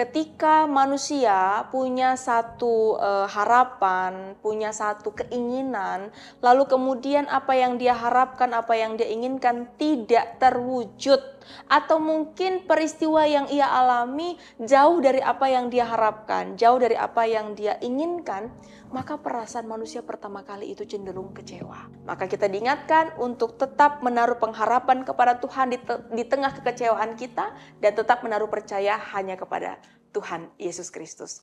ketika manusia punya satu harapan, punya satu keinginan, lalu kemudian apa yang dia harapkan, apa yang dia inginkan tidak terwujud, atau mungkin peristiwa yang ia alami jauh dari apa yang dia harapkan, jauh dari apa yang dia inginkan, maka perasaan manusia pertama kali itu cenderung kecewa. Maka kita diingatkan untuk tetap menaruh pengharapan kepada Tuhan di tengah kekecewaan kita, dan tetap menaruh percaya hanya kepada Tuhan Yesus Kristus.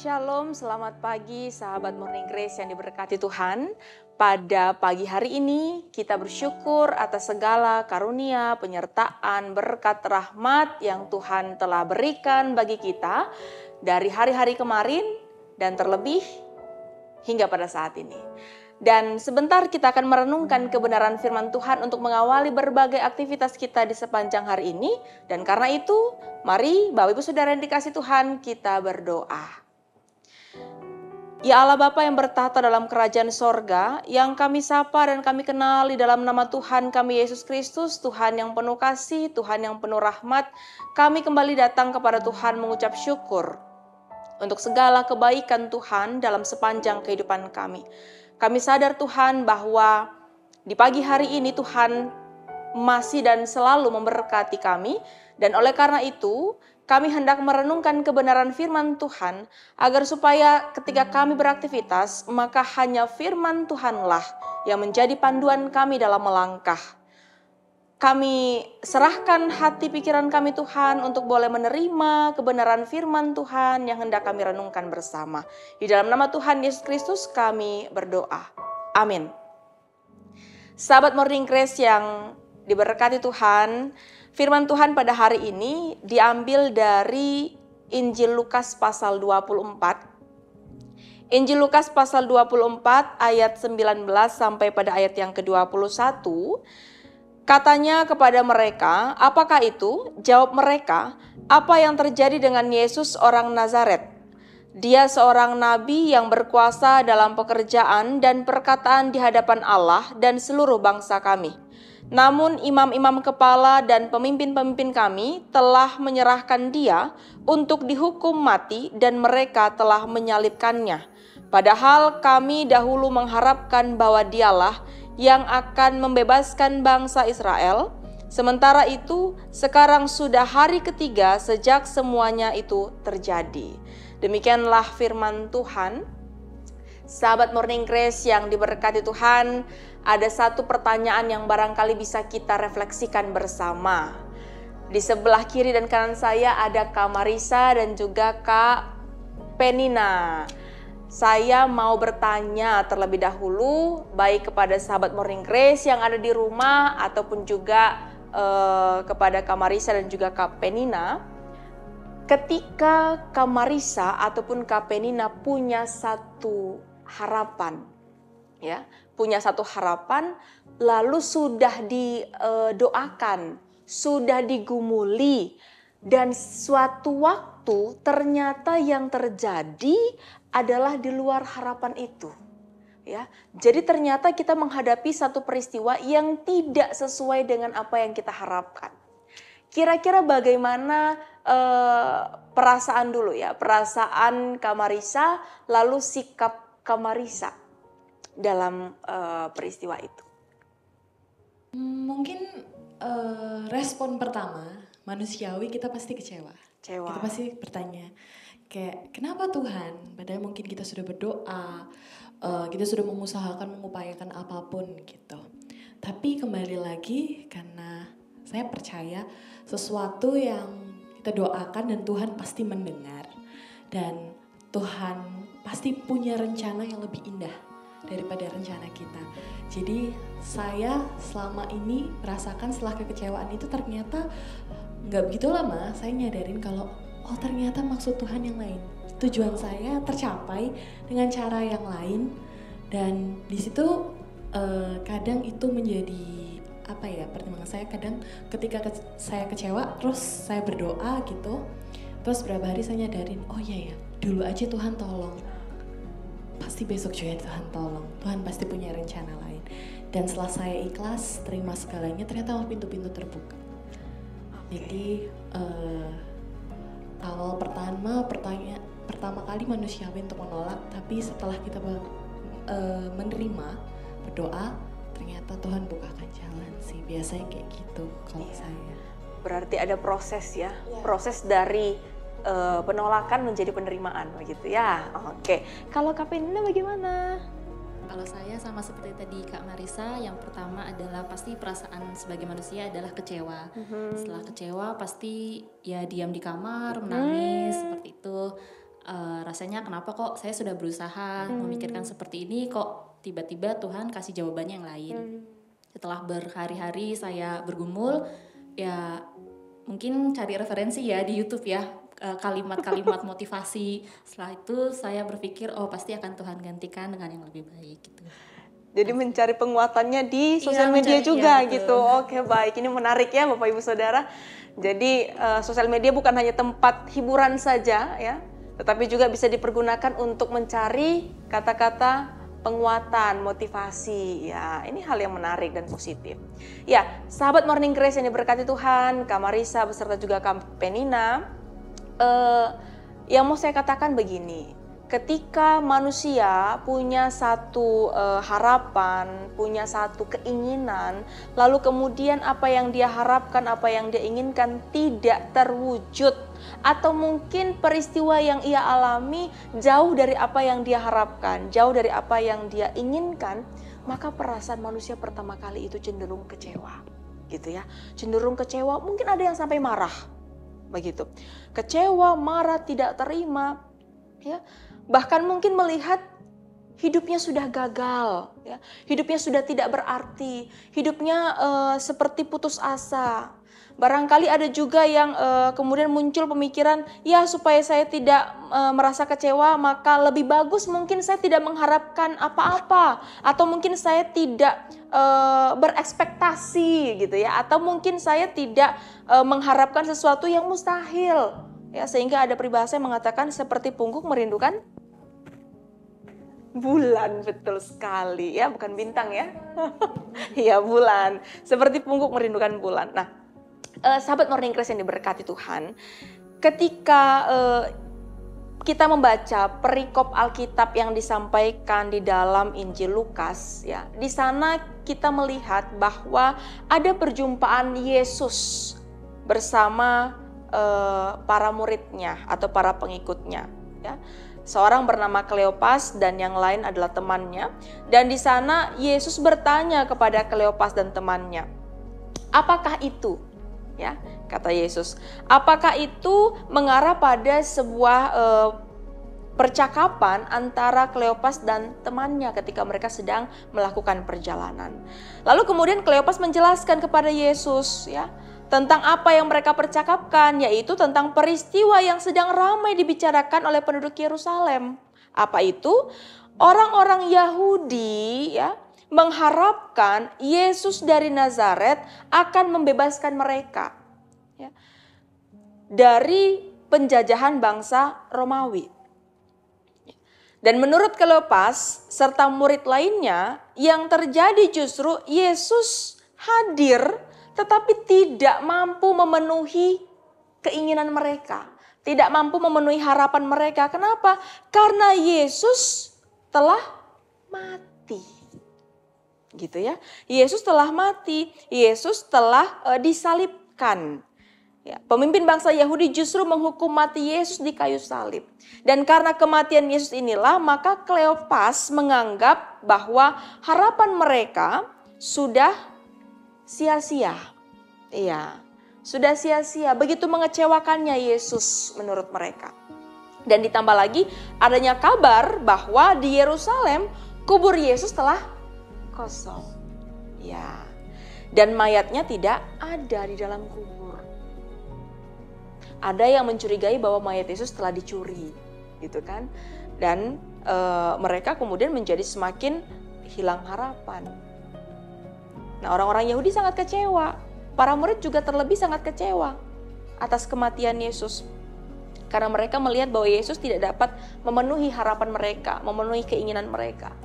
Shalom, selamat pagi sahabat Morning Grace yang diberkati Tuhan. Pada pagi hari ini kita bersyukur atas segala karunia, penyertaan, berkat, rahmat yang Tuhan telah berikan bagi kita dari hari-hari kemarin dan terlebih hingga pada saat ini. Dan sebentar kita akan merenungkan kebenaran firman Tuhan untuk mengawali berbagai aktivitas kita di sepanjang hari ini. Dan karena itu, mari Bapak Ibu Saudara yang dikasih Tuhan, kita berdoa. Ya Allah Bapa yang bertahta dalam kerajaan sorga, yang kami sapa dan kami kenali dalam nama Tuhan kami Yesus Kristus, Tuhan yang penuh kasih, Tuhan yang penuh rahmat, kami kembali datang kepada Tuhan mengucap syukur untuk segala kebaikan Tuhan dalam sepanjang kehidupan kami. Kami sadar Tuhan bahwa di pagi hari ini Tuhan masih dan selalu memberkati kami, dan oleh karena itu kami hendak merenungkan kebenaran firman Tuhan agar supaya ketika kami beraktivitas, maka hanya firman Tuhanlah yang menjadi panduan kami dalam melangkah. Kami serahkan hati pikiran kami Tuhan untuk boleh menerima kebenaran firman Tuhan yang hendak kami renungkan bersama. Di dalam nama Tuhan Yesus Kristus kami berdoa. Amin. Sahabat Morning Grace yang diberkati Tuhan, firman Tuhan pada hari ini diambil dari Injil Lukas pasal 24. Injil Lukas pasal 24 ayat 19 sampai pada ayat yang ke-21. Katanya kepada mereka, apakah itu? Jawab mereka, apa yang terjadi dengan Yesus orang Nazaret? Dia seorang nabi yang berkuasa dalam pekerjaan dan perkataan di hadapan Allah dan seluruh bangsa kami. Namun imam-imam kepala dan pemimpin-pemimpin kami telah menyerahkan dia untuk dihukum mati dan mereka telah menyalibkannya. Padahal kami dahulu mengharapkan bahwa dialah yang akan membebaskan bangsa Israel. Sementara itu sekarang sudah hari ketiga sejak semuanya itu terjadi. Demikianlah firman Tuhan. Sahabat Morning Grace yang diberkati Tuhan, ada satu pertanyaan yang barangkali bisa kita refleksikan bersama. Di sebelah kiri dan kanan saya ada Kak Marisa dan juga Kak Penina. Saya mau bertanya terlebih dahulu, baik kepada sahabat Morning Grace yang ada di rumah ataupun juga kepada Kak Marisa dan juga Kak Penina. Ketika Kak Marisa ataupun Kak Penina punya satu harapan, ya, punya satu harapan, lalu sudah didoakan, sudah digumuli, Dan suatu waktu ternyata yang terjadi adalah di luar harapan itu. Ya, jadi ternyata kita menghadapi satu peristiwa yang tidak sesuai dengan apa yang kita harapkan. Kira-kira bagaimana perasaan dulu ya, perasaan Kak Marisa, lalu sikap Kak Marisa dalam peristiwa itu? Mungkin respon pertama manusiawi kita pasti kecewa. Kita pasti bertanya, kayak kenapa Tuhan? Padahal mungkin kita sudah berdoa, kita sudah mengupayakan apapun gitu. Tapi kembali lagi karena saya percaya sesuatu yang kita doakan dan Tuhan pasti mendengar. Dan Tuhan pasti punya rencana yang lebih indah daripada rencana kita. Jadi saya selama ini merasakan setelah kekecewaan itu ternyata gak begitu lama saya nyadarin kalau oh ternyata maksud Tuhan yang lain. Tujuan saya tercapai dengan cara yang lain, dan di situ kadang itu menjadi apa ya, pertimbangan saya. Kadang ketika saya kecewa terus saya berdoa gitu, terus berapa hari saya nyadarin oh iya ya, dulu aja Tuhan tolong, pasti besok juga Tuhan tolong, Tuhan pasti punya rencana lain. Dan setelah saya ikhlas terima segalanya, ternyata pintu-pintu terbuka. Jadi awal pertama kali manusiawi untuk menolak, tapi setelah kita menerima, berdoa, ternyata Tuhan bukakan jalan sih. Biasanya kayak gitu kalau saya. Berarti ada proses ya, proses dari penolakan menjadi penerimaan begitu ya. Oke, kalau Kak Penina bagaimana? Kalau saya sama seperti tadi Kak Marisa, yang pertama adalah pasti perasaan sebagai manusia adalah kecewa. Setelah kecewa pasti ya diam di kamar, menangis seperti itu. Rasanya kenapa kok saya sudah berusaha memikirkan seperti ini, kok tiba-tiba Tuhan kasih jawabannya yang lain. Setelah berhari-hari saya bergumul, ya mungkin cari referensi ya di YouTube ya, kalimat-kalimat motivasi. Setelah itu saya berpikir oh pasti akan Tuhan gantikan dengan yang lebih baik gitu. Jadi mencari penguatannya di sosial media juga gitu. Oke, baik, ini menarik ya Bapak Ibu Saudara. Jadi sosial media bukan hanya tempat hiburan saja ya, tetapi juga bisa dipergunakan untuk mencari kata-kata penguatan, motivasi. Ya, ini hal yang menarik dan positif. Ya, sahabat Morning Grace yang diberkati Tuhan, Kak Marisa beserta juga Kak Penina, yang mau saya katakan begini, ketika manusia punya satu harapan, punya satu keinginan, lalu kemudian apa yang dia harapkan, apa yang dia inginkan tidak terwujud, atau mungkin peristiwa yang ia alami jauh dari apa yang dia harapkan, jauh dari apa yang dia inginkan, maka perasaan manusia pertama kali itu cenderung kecewa, gitu ya, cenderung kecewa, mungkin ada yang sampai marah, begitu, kecewa, marah, tidak terima, ya, bahkan mungkin melihat hidupnya sudah gagal, ya, hidupnya sudah tidak berarti, hidupnya seperti putus asa. Barangkali ada juga yang kemudian muncul pemikiran, ya supaya saya tidak merasa kecewa, maka lebih bagus mungkin saya tidak mengharapkan apa-apa, atau mungkin saya tidak berekspektasi gitu ya, atau mungkin saya tidak mengharapkan sesuatu yang mustahil, ya, sehingga ada peribahasa yang mengatakan seperti pungguk merindukan bulan. Betul sekali ya, bukan bintang ya. Iya, bulan, seperti pungguk merindukan bulan. Nah, sahabat Morning Grace yang diberkati Tuhan, ketika kita membaca perikop Alkitab yang disampaikan di dalam Injil Lukas, ya, di sana kita melihat bahwa ada perjumpaan Yesus bersama para muridnya atau para pengikutnya, ya. Seorang bernama Kleopas dan yang lain adalah temannya, dan di sana Yesus bertanya kepada Kleopas dan temannya, apakah itu? Ya, kata Yesus, apakah itu mengarah pada sebuah percakapan antara Kleopas dan temannya ketika mereka sedang melakukan perjalanan. Lalu kemudian Kleopas menjelaskan kepada Yesus, ya, tentang apa yang mereka percakapkan, yaitu tentang peristiwa yang sedang ramai dibicarakan oleh penduduk Yerusalem. Apa itu? Orang-orang Yahudi, ya, mengharapkan Yesus dari Nazaret akan membebaskan mereka. Ya. dari penjajahan bangsa Romawi. Dan menurut Kleopas serta murid lainnya, yang terjadi justru Yesus hadir tetapi tidak mampu memenuhi keinginan mereka. Tidak mampu memenuhi harapan mereka. Kenapa? Karena Yesus telah mati. Gitu ya. Yesus telah mati. Yesus telah disalibkan. Ya, pemimpin bangsa Yahudi justru menghukum mati Yesus di kayu salib. Dan karena kematian Yesus inilah, maka Kleopas menganggap bahwa harapan mereka sudah sia-sia. Iya, sudah sia-sia. Begitu mengecewakannya Yesus menurut mereka. Dan ditambah lagi adanya kabar bahwa di Yerusalem kubur Yesus telah kosong. Ya, dan mayatnya tidak ada di dalam kubur. Ada yang mencurigai bahwa mayat Yesus telah dicuri, gitu kan? Dan mereka kemudian menjadi semakin hilang harapan. Nah, orang-orang Yahudi sangat kecewa. Para murid juga terlebih sangat kecewa atas kematian Yesus. Karena mereka melihat bahwa Yesus tidak dapat memenuhi harapan mereka, memenuhi keinginan mereka.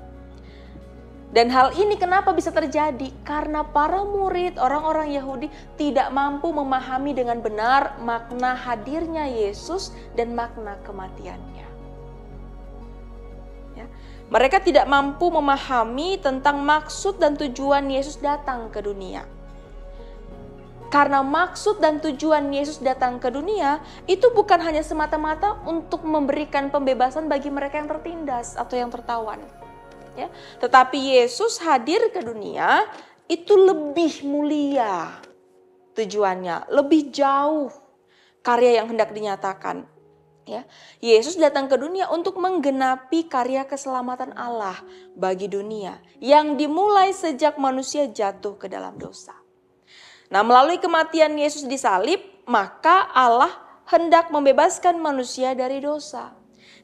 Dan hal ini kenapa bisa terjadi? Karena para murid, orang-orang Yahudi tidak mampu memahami dengan benar makna hadirnya Yesus dan makna kematiannya. Ya. Mereka tidak mampu memahami tentang maksud dan tujuan Yesus datang ke dunia. Karena maksud dan tujuan Yesus datang ke dunia itu bukan hanya semata-mata untuk memberikan pembebasan bagi mereka yang tertindas atau yang tertawan. Ya, tetapi Yesus hadir ke dunia itu lebih mulia tujuannya, lebih jauh karya yang hendak dinyatakan. Ya, Yesus datang ke dunia untuk menggenapi karya keselamatan Allah bagi dunia yang dimulai sejak manusia jatuh ke dalam dosa. Nah, melalui kematian Yesus disalib, maka Allah hendak membebaskan manusia dari dosa.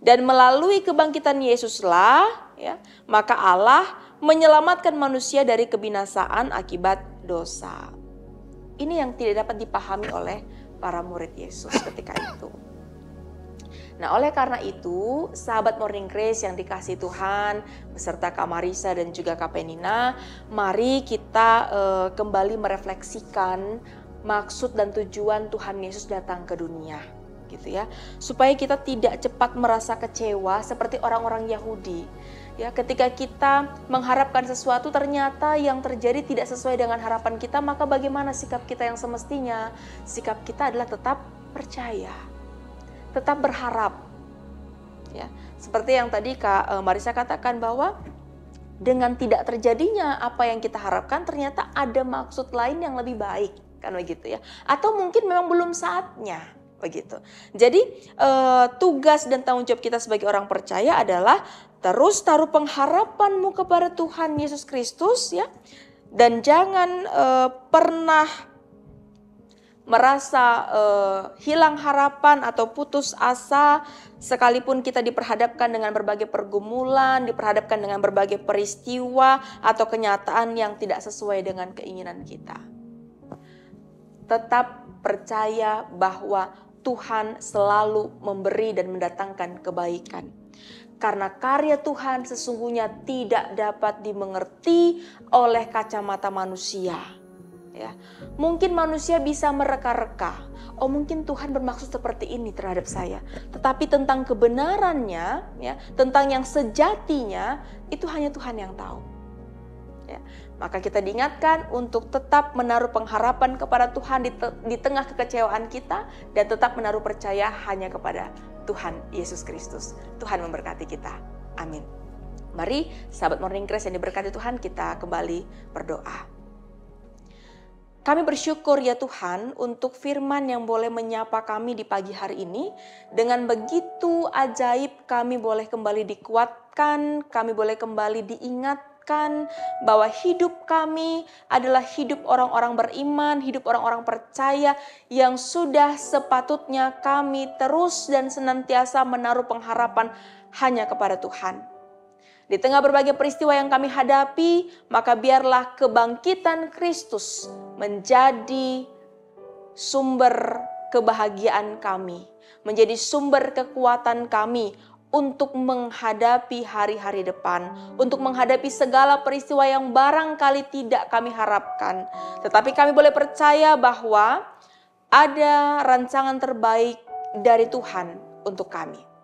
Dan melalui kebangkitan Yesuslah, ya, maka Allah menyelamatkan manusia dari kebinasaan akibat dosa. Ini yang tidak dapat dipahami oleh para murid Yesus ketika itu. Nah, oleh karena itu, sahabat Morning Grace yang dikasihi Tuhan, beserta Kak Marisa dan juga Kak Penina, mari kita kembali merefleksikan maksud dan tujuan Tuhan Yesus datang ke dunia. Gitu ya, supaya kita tidak cepat merasa kecewa seperti orang-orang Yahudi. Ya, ketika kita mengharapkan sesuatu ternyata yang terjadi tidak sesuai dengan harapan kita, maka bagaimana sikap kita yang semestinya? Sikap kita adalah tetap percaya, tetap berharap. Ya, seperti yang tadi Kak Marisa katakan bahwa dengan tidak terjadinya apa yang kita harapkan ternyata ada maksud lain yang lebih baik, kan begitu ya? Atau mungkin memang belum saatnya. Begitu. Jadi tugas dan tanggung jawab kita sebagai orang percaya adalah terus taruh pengharapanmu kepada Tuhan Yesus Kristus ya, dan jangan pernah merasa hilang harapan atau putus asa sekalipun kita diperhadapkan dengan berbagai pergumulan, diperhadapkan dengan berbagai peristiwa atau kenyataan yang tidak sesuai dengan keinginan kita. Tetap percaya bahwa Tuhan selalu memberi dan mendatangkan kebaikan. Karena karya Tuhan sesungguhnya tidak dapat dimengerti oleh kacamata manusia. Ya. Mungkin manusia bisa mereka-reka. Oh, mungkin Tuhan bermaksud seperti ini terhadap saya. Tetapi tentang kebenarannya, ya, tentang yang sejatinya, itu hanya Tuhan yang tahu. Ya. Maka kita diingatkan untuk tetap menaruh pengharapan kepada Tuhan di tengah kekecewaan kita dan tetap menaruh percaya hanya kepada Tuhan Yesus Kristus. Tuhan memberkati kita. Amin. Mari sahabat Morning Grace yang diberkati Tuhan, kita kembali berdoa. Kami bersyukur ya Tuhan untuk firman yang boleh menyapa kami di pagi hari ini. Dengan begitu ajaib kami boleh kembali dikuatkan, kami boleh kembali diingatkan bahwa hidup kami adalah hidup orang-orang beriman, hidup orang-orang percaya yang sudah sepatutnya kami terus dan senantiasa menaruh pengharapan hanya kepada Tuhan. Di tengah berbagai peristiwa yang kami hadapi, maka biarlah kebangkitan Kristus menjadi sumber kebahagiaan kami, menjadi sumber kekuatan kami untuk menghadapi hari-hari depan, untuk menghadapi segala peristiwa yang barangkali tidak kami harapkan. Tetapi kami boleh percaya bahwa ada rancangan terbaik dari Tuhan untuk kami.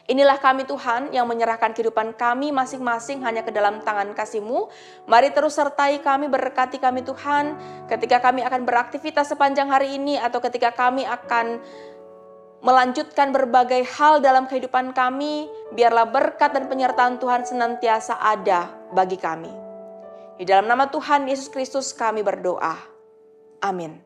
Inilah kami Tuhan yang menyerahkan kehidupan kami masing-masing hanya ke dalam tangan kasih-Mu. Mari terus sertai kami, berkati kami Tuhan, ketika kami akan beraktivitas sepanjang hari ini atau ketika kami akan melanjutkan berbagai hal dalam kehidupan kami. Biarlah berkat dan penyertaan Tuhan senantiasa ada bagi kami. Di dalam nama Tuhan Yesus Kristus kami berdoa. Amin.